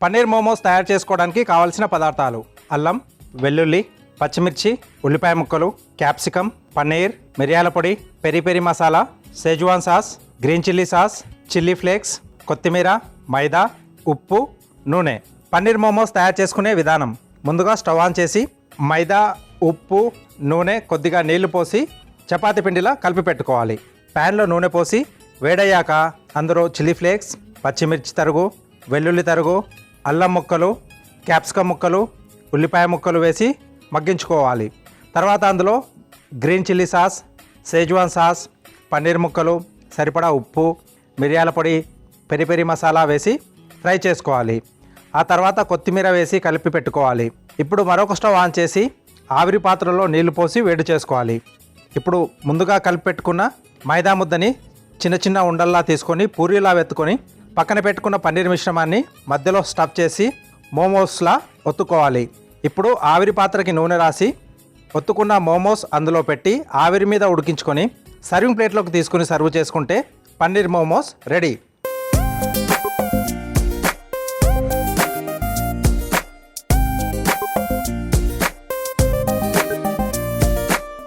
పన్నీర్ మోమోస్ తయారు చేసుకోవడానికి కావాల్సిన పదార్థాలు: అల్లం, వెల్లుల్లి, పచ్చిమిర్చి, ఉల్లిపాయ ముక్కలు, క్యాప్సికమ్, పన్నీర్, మిరియాల పొడి, peri peri masala, Schezwan sauce, green chilli sauce, chilli flakes, కొత్తిమీర, మైదా, ఉప్పు, నూనె. పన్నీర్ మోమోస్ తయారు చేసుకునే విధానం: ముందుగా స్టవ్ ఆన్ చేసి మైదా, ఉప్పు, నూనె, కొద్దిగా నీళ్లు పోసి చపాతీ పిండిలా కలిపి పెట్టుకోవాలి. ప్యాన్లో నూనె పోసి వేడయ్యాక అందులో చిల్లీ ఫ్లేక్స్, పచ్చిమిర్చి తరుగు, వెల్లుల్లి తరుగు, అల్లం ముక్కలు, క్యాప్సికమ్ ముక్కలు, ఉల్లిపాయ ముక్కలు వేసి మగ్గించుకోవాలి. తర్వాత అందులో green chilli sauce, Schezwan sauce, paneer ముక్కలు, సరిపడా ఉప్పు, మిరియాల పొడి, పెరి పెరి మసాలా వేసి ఫ్రై చేసుకోవాలి. ఆ తర్వాత కొత్తిమీర వేసి కలిపి పెట్టుకోవాలి. ఇప్పుడు మరొక స్టవ్ ఆన్ చేసి ఆవిరి పాత్రలో నీళ్లు పోసి వేడి చేసుకోవాలి. ఇప్పుడు ముందుగా కలిపి పెట్టుకున్న మైదా ముద్దని చిన్న చిన్న ఉండల్లా తీసుకొని పూరీలా వెత్తుకొని పక్కన పెట్టుకున్న పన్నీర్ మిశ్రమాన్ని మధ్యలో స్టఫ్ చేసి మోమోస్లా ఒత్తుకోవాలి. ఇప్పుడు ఆవిరి పాత్రకి నూనె రాసి ఒత్తుకున్న మోమోస్ అందులో పెట్టి ఆవిరి మీద ఉడికించుకొని సర్వింగ్ ప్లేట్లోకి తీసుకుని సర్వ్ చేసుకుంటే పన్నీర్ మోమోస్ రెడీ.